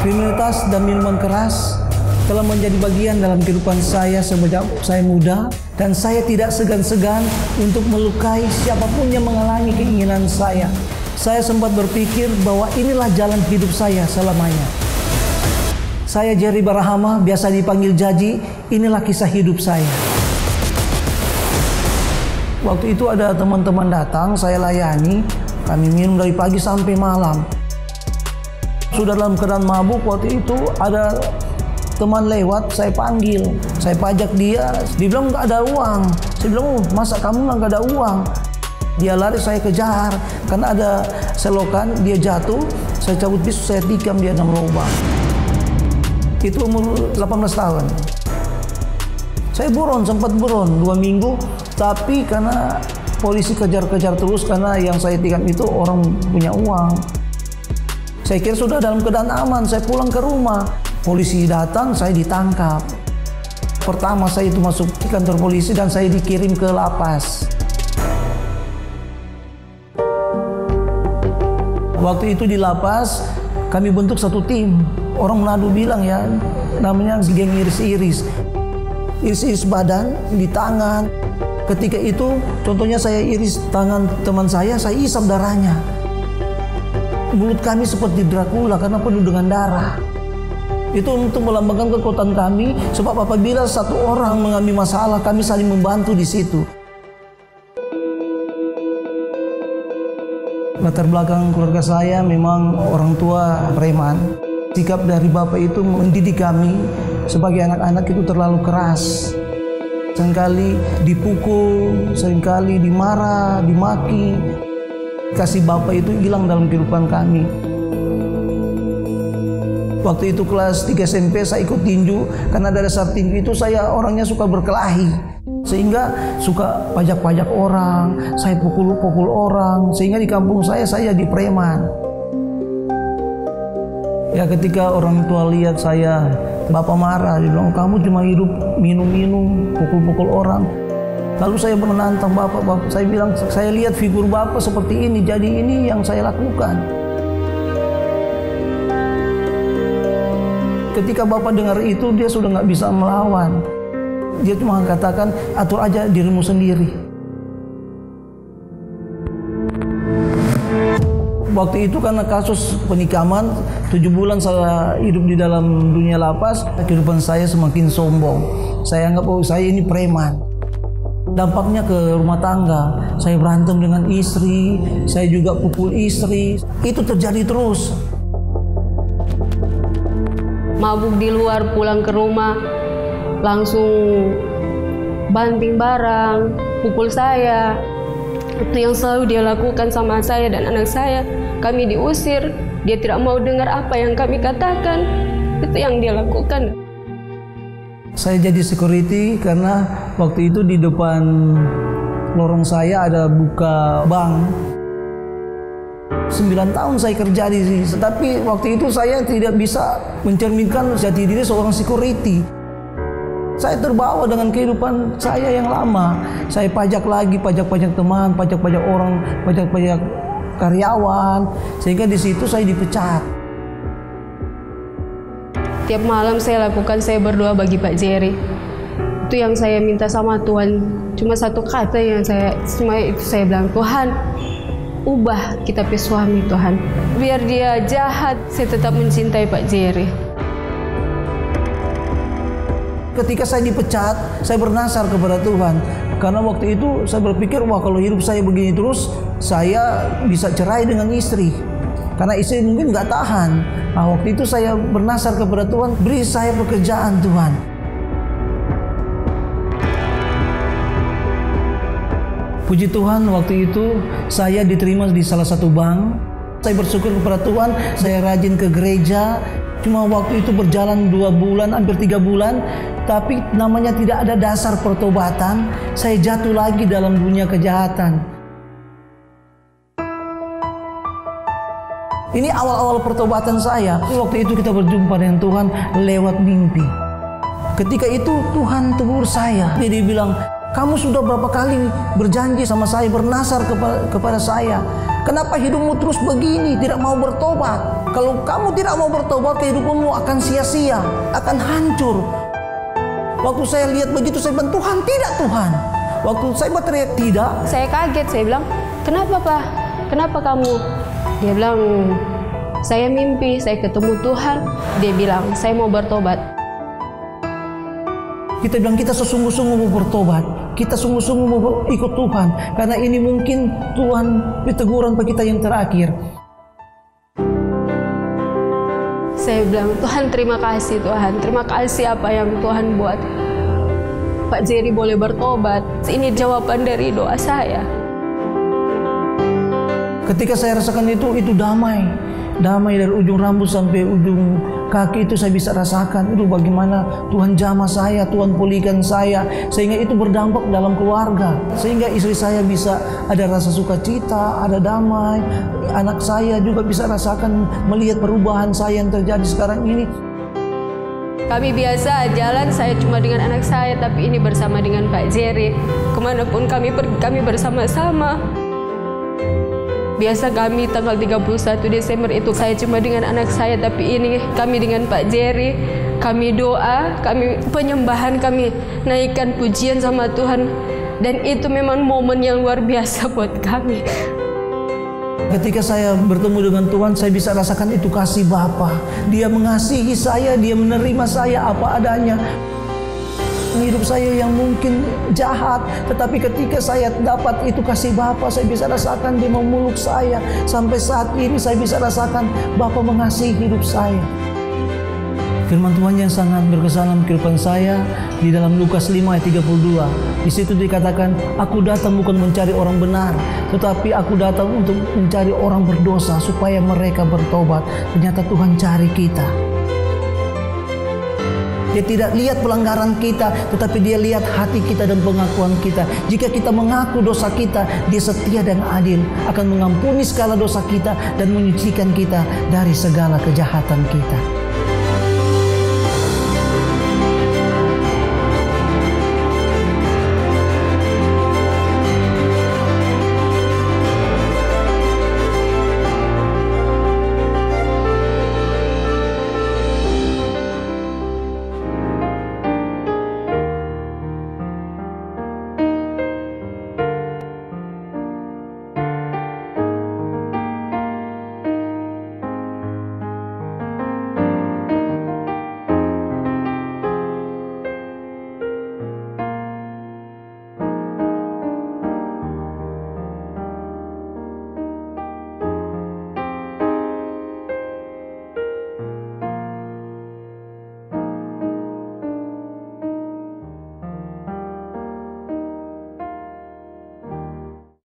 Kriminalitas dan minuman keras telah menjadi bagian dalam kehidupan saya semenjak saya muda, dan saya tidak segan-segan untuk melukai siapapun yang menghalangi keinginan saya. Saya sempat berpikir bahwa inilah jalan hidup saya selamanya. Saya Jerry Barahama, biasa dipanggil Jaji. Inilah kisah hidup saya. Waktu itu ada teman-teman datang, saya layani. Kami minum dari pagi sampai malam. Sudah dalam keadaan mabuk, waktu itu ada teman lewat, saya panggil, saya pajak dia. Dia bilang nggak ada uang. Saya bilang, oh, masa kamu nggak ada uang? Dia lari, saya kejar. Karena ada selokan, dia jatuh. Saya cabut pisau, saya tikam dia dalam lubang. Itu umur 18 tahun. Saya buron, sempat buron 2 minggu. Tapi karena polisi kejar-kejar terus, karena yang saya tikam itu orang punya uang. Saya kira sudah dalam keadaan aman, saya pulang ke rumah. Polisi datang, saya ditangkap. Pertama saya itu masuk ke kantor polisi dan saya dikirim ke lapas. Waktu itu di lapas, kami bentuk satu tim. Orang Manado bilang ya, namanya geng iris-iris. Iris-iris badan, di tangan. Ketika itu, contohnya saya iris tangan teman saya isap darahnya. Mulut kami seperti Dracula karena penuh dengan darah. Itu untuk melambangkan kekuatan kami, sebab apabila satu orang mengalami masalah, kami saling membantu di situ. Latar belakang keluarga saya memang orang tua preman. Sikap dari bapak itu mendidik kami sebagai anak-anak itu terlalu keras. Seringkali dipukul, seringkali dimarah, dimaki. Kasih bapak itu hilang dalam kehidupan kami. Waktu itu kelas 3 SMP saya ikut tinju. Karena dari dasar tinju itu saya orangnya suka berkelahi. Sehingga suka pajak-pajak orang, saya pukul-pukul orang. Sehingga di kampung saya jadi preman. Ya ketika orang tua lihat saya, bapak marah. Dia bilang, kamu cuma hidup minum-minum, pukul-pukul orang. Lalu saya menantang bapak, saya bilang, saya lihat figur bapak seperti ini, jadi ini yang saya lakukan. Ketika bapak dengar itu, dia sudah nggak bisa melawan. Dia cuma katakan, atur aja dirimu sendiri. Waktu itu karena kasus penikaman, 7 bulan saya hidup di dalam dunia lapas, kehidupan saya semakin sombong. Saya anggap, oh saya ini preman. Dampaknya ke rumah tangga, saya berantem dengan istri, saya juga pukul istri. Itu terjadi terus. Mabuk di luar, pulang ke rumah, langsung banting barang, pukul saya. Itu yang selalu dia lakukan sama saya dan anak saya. Kami diusir, dia tidak mau dengar apa yang kami katakan. Itu yang dia lakukan. Saya jadi security karena waktu itu di depan lorong saya ada buka bank. 9 tahun saya kerja di sini, tapi waktu itu saya tidak bisa mencerminkan jati diri seorang security. Saya terbawa dengan kehidupan saya yang lama. Saya pajak lagi, pajak-pajak teman, pajak-pajak orang, pajak-pajak karyawan, sehingga di situ saya dipecat. Tiap malam saya lakukan, saya berdoa bagi Pak Jerry. Itu yang saya minta sama Tuhan. Cuma satu kata yang saya bilang, Tuhan, ubah kita pe suami Tuhan. Biar dia jahat, saya tetap mencintai Pak Jerry. Ketika saya dipecat, saya bernasar kepada Tuhan. Karena waktu itu saya berpikir, wah kalau hidup saya begini terus, saya bisa cerai dengan istri. Karena istri mungkin nggak tahan. Nah, waktu itu saya bernasar kepada Tuhan, beri saya pekerjaan Tuhan. Puji Tuhan, waktu itu saya diterima di salah satu bank. Saya bersyukur kepada Tuhan, saya rajin ke gereja. Cuma waktu itu berjalan 2 bulan, hampir 3 bulan. Tapi namanya tidak ada dasar pertobatan. Saya jatuh lagi dalam dunia kejahatan. Ini awal-awal pertobatan saya. Waktu itu kita berjumpa dengan Tuhan lewat mimpi. Ketika itu Tuhan tegur saya. Dia bilang, kamu sudah berapa kali berjanji sama saya, bernasar kepada saya. Kenapa hidupmu terus begini, tidak mau bertobat? Kalau kamu tidak mau bertobat, kehidupanmu akan sia-sia, akan hancur. Waktu saya lihat begitu, saya bilang, Tuhan, tidak Tuhan. Waktu saya berteriak tidak, Saya kaget, saya bilang, kenapa Pak? Kenapa kamu? Dia bilang, saya mimpi, saya ketemu Tuhan. Dia bilang, saya mau bertobat. kita bilang kita sesungguh-sungguh mau bertobat. Kita sungguh-sungguh mau ikut Tuhan. Karena ini mungkin Tuhan teguran bagi kita yang terakhir. Saya bilang, Tuhan terima kasih Tuhan. Terima kasih apa yang Tuhan buat. Pak Jerry boleh bertobat. Ini jawaban dari doa saya. Ketika saya rasakan itu damai. Damai dari ujung rambut sampai ujung kaki itu saya bisa rasakan. Itu bagaimana Tuhan jamah saya, Tuhan pulihkan saya. Sehingga itu berdampak dalam keluarga. Sehingga istri saya bisa ada rasa sukacita, ada damai. Anak saya juga bisa rasakan melihat perubahan saya yang terjadi sekarang ini. Kami biasa jalan, saya cuma dengan anak saya, tapi ini bersama dengan Pak Jerry. Kemanapun kami pergi, kami bersama-sama. Biasa kami tanggal 31 Desember itu saya cuma dengan anak saya, tapi ini kami dengan Pak Jerry. Kami doa, kami penyembahan, kami naikkan pujian sama Tuhan. Dan itu memang momen yang luar biasa buat kami. Ketika saya bertemu dengan Tuhan, saya bisa rasakan itu kasih Bapa. Dia mengasihi saya, Dia menerima saya apa adanya. Hidup saya yang mungkin jahat, tetapi ketika saya dapat itu kasih Bapa, saya bisa rasakan Dia memeluk saya. Sampai saat ini saya bisa rasakan Bapa mengasihi hidup saya. Firman Tuhan yang sangat berkesan dalam kehidupan saya di dalam Lukas 5 ayat 32. Di situ dikatakan, aku datang bukan mencari orang benar, tetapi aku datang untuk mencari orang berdosa supaya mereka bertobat. Ternyata Tuhan cari kita. Dia tidak lihat pelanggaran kita, tetapi Dia lihat hati kita dan pengakuan kita. Jika kita mengaku dosa kita, Dia setia dan adil, akan mengampuni segala dosa kita dan menyucikan kita dari segala kejahatan kita.